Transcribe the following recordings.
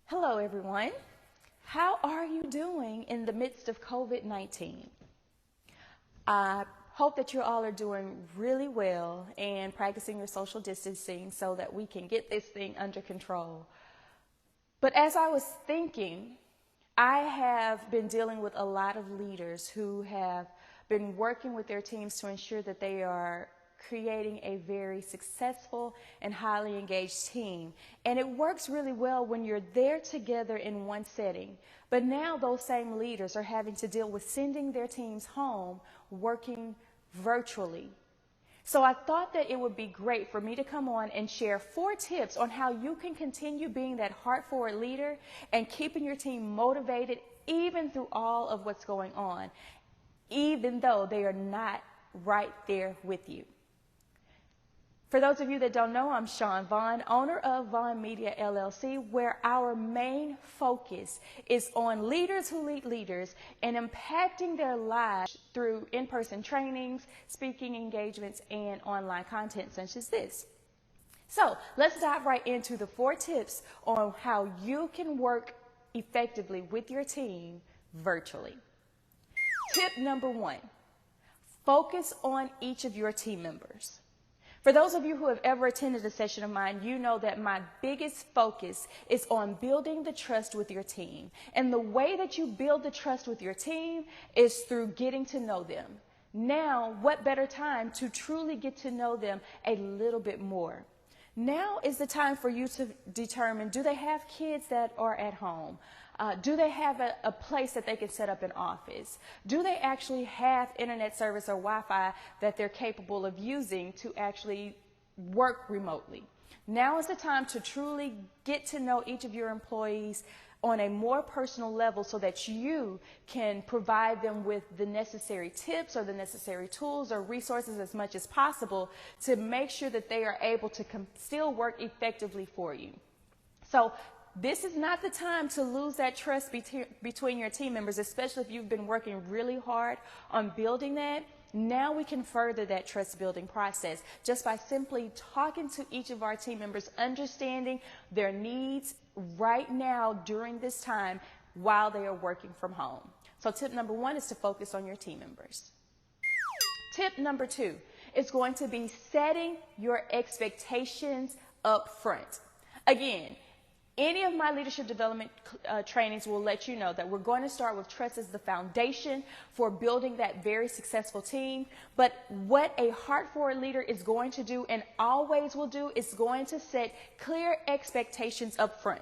Hello, everyone. How are you doing in the midst of COVID-19? I hope that you all are doing really well and practicing your social distancing so that we can get this thing under control. But as I was thinking, I have been dealing with a lot of leaders who have been working with their teams to ensure that they are creating a very successful and highly engaged team. And it works really well when you're there together in one setting. But now those same leaders are having to deal with sending their teams home working virtually. So I thought that it would be great for me to come on and share 4 tips on how you can continue being that heart-forward leader and keeping your team motivated even through all of what's going on, even though they are not right there with you. For those of you that don't know, I'm Shawn Vaughn, owner of Vaughn Media LLC, where our main focus is on leaders who lead leaders and impacting their lives through in-person trainings, speaking engagements, and online content such as this. So let's dive right into the 4 tips on how you can work effectively with your team virtually. Tip number 1, focus on each of your team members. For those of you who have ever attended a session of mine, you know that my biggest focus is on building the trust with your team. And the way that you build the trust with your team is through getting to know them. Now, what better time to truly get to know them a little bit more? Now is the time for you to determine, do they have kids that are at home? Do they have a place that they can set up an office? Do they actually have internet service or Wi-Fi that they're capable of using to actually work remotely? Now is the time to truly get to know each of your employees on a more personal level so that you can provide them with the necessary tips or the necessary tools or resources as much as possible to make sure that they are able to still work effectively for you. So this is not the time to lose that trust between your team members, especially if you've been working really hard on building that. Now we can further that trust building process just by simply talking to each of our team members, understanding their needs right now during this time while they are working from home. So tip number 1 is to focus on your team members. Tip number 2 is going to be setting your expectations up front. Again, any of my leadership development trainings will let you know that we're going to start with trust as the foundation for building that very successful team. But what a heart-forward leader is going to do and always will do is going to set clear expectations up front.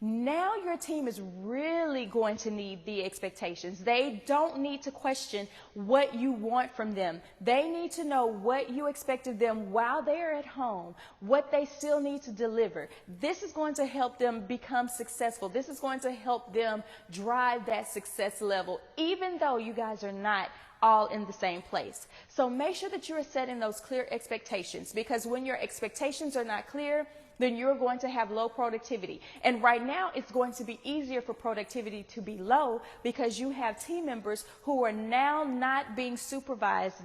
Now your team is really going to need the expectations. They don't need to question what you want from them. They need to know what you expect of them while they are at home, what they still need to deliver. This is going to help them become successful. This is going to help them drive that success level, even though you guys are not all in the same place. So make sure that you are setting those clear expectations, because when your expectations are not clear, then you're going to have low productivity. And right now, it's going to be easier for productivity to be low because you have team members who are now not being supervised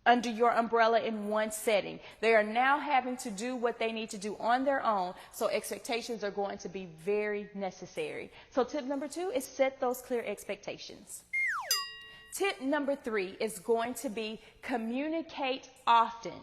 under your umbrella in one setting. They are now having to do what they need to do on their own, so expectations are going to be very necessary. So tip number 2 is set those clear expectations. Tip number 3 is going to be communicate often.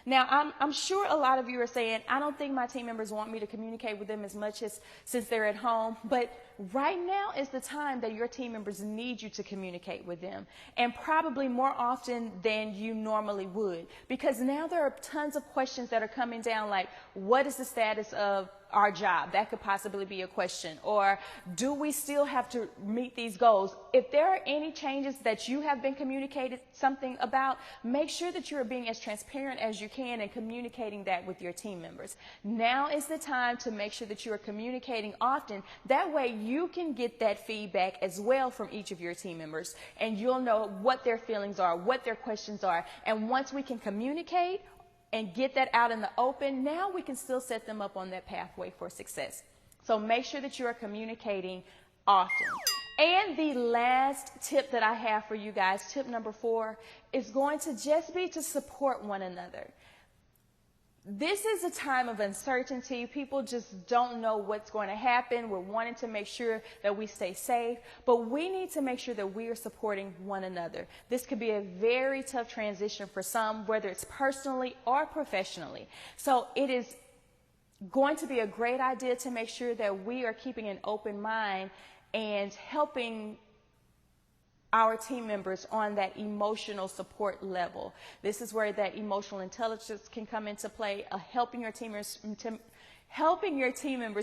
Now, I'm sure a lot of you are saying, I don't think my team members want me to communicate with them as much as since they're at home, but right now is the time that your team members need you to communicate with them, and probably more often than you normally would, because now there are tons of questions that are coming down, like, what is the status of our job? That could possibly be a question. Or do we still have to meet these goals? If there are any changes that you have been communicated something about, make sure that you are being as transparent as you can and communicating that with your team members. Now is the time to make sure that you are communicating often. That way you can get that feedback as well from each of your team members, and you'll know what their feelings are, what their questions are. And once we can communicate and get that out in the open, now we can still set them up on that pathway for success. So make sure that you are communicating often. And the last tip that I have for you guys, tip number 4, is going to just be to support one another. This is a time of uncertainty. People just don't know what's going to happen. We're wanting to make sure that we stay safe, but we need to make sure that we are supporting one another. This could be a very tough transition for some, whether it's personally or professionally. So it is going to be a great idea to make sure that we are keeping an open mind and helping our team members on that emotional support level. This is where that emotional intelligence can come into play, helping your team members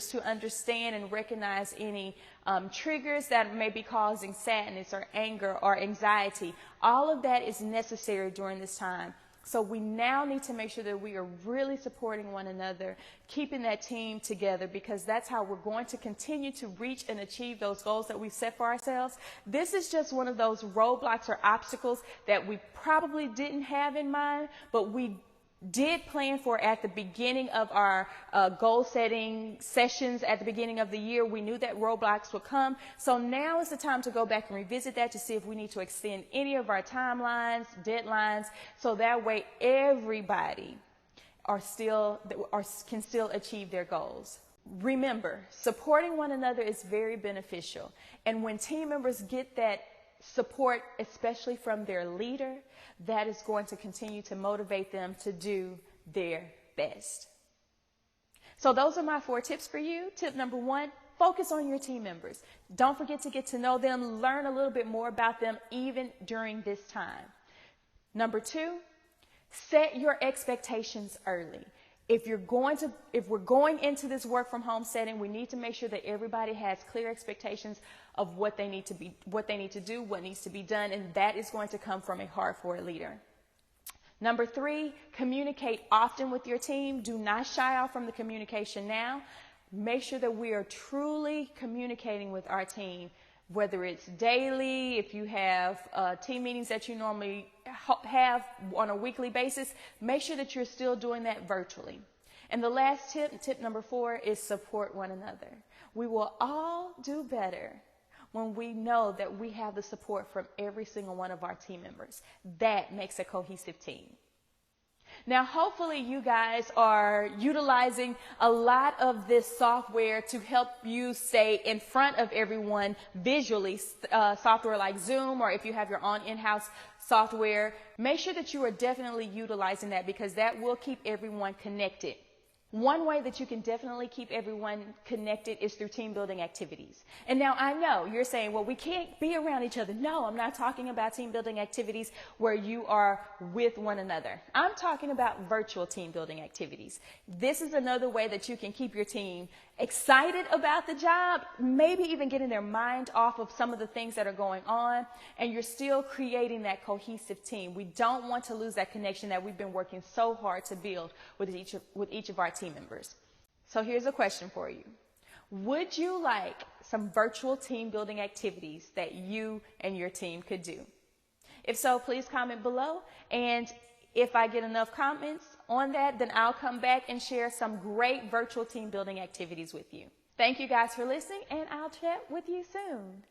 to understand and recognize any triggers that may be causing sadness or anger or anxiety. All of that is necessary during this time. So we now need to make sure that we are really supporting one another, keeping that team together, because that's how we're going to continue to reach and achieve those goals that we've set for ourselves. This is just one of those roadblocks or obstacles that we probably didn't have in mind, but we did plan for at the beginning of our goal setting sessions at the beginning of the year. We knew that roadblocks would come. So now is the time to go back and revisit that to see if we need to extend any of our timelines, deadlines, so that way everybody can still achieve their goals. Remember, supporting one another is very beneficial. And when team members get that support, especially from their leader, that is going to continue to motivate them to do their best. So those are my 4 tips for you. Tip number 1, focus on your team members. Don't forget to get to know them, learn a little bit more about them even during this time. Number 2, set your expectations early. If we're going into this work from home setting, we need to make sure that everybody has clear expectations of what they need to do, what needs to be done, and that is going to come from a hardcore leader. Number 3, communicate often with your team. Do not shy off from the communication now. Make sure that we are truly communicating with our team, whether it's daily, if you have team meetings that you normally have on a weekly basis, make sure that you're still doing that virtually. And the last tip number 4, is support one another. We will all do better when we know that we have the support from every single one of our team members. That makes a cohesive team. Now, hopefully you guys are utilizing a lot of this software to help you stay in front of everyone visually, software like Zoom, or if you have your own in-house software, make sure that you are definitely utilizing that, because that will keep everyone connected. One way that you can definitely keep everyone connected is through team building activities. And now I know you're saying, well, we can't be around each other. No, I'm not talking about team building activities where you are with one another. I'm talking about virtual team building activities. This is another way that you can keep your team excited about the job, maybe even getting their mind off of some of the things that are going on, and you're still creating that cohesive team. We don't want to lose that connection that we've been working so hard to build with each of our team members. So here's a question for you. Would you like some virtual team building activities that you and your team could do? If so, please comment below, and if I get enough comments on that, then I'll come back and share some great virtual team building activities with you. Thank you guys for listening, and I'll chat with you soon.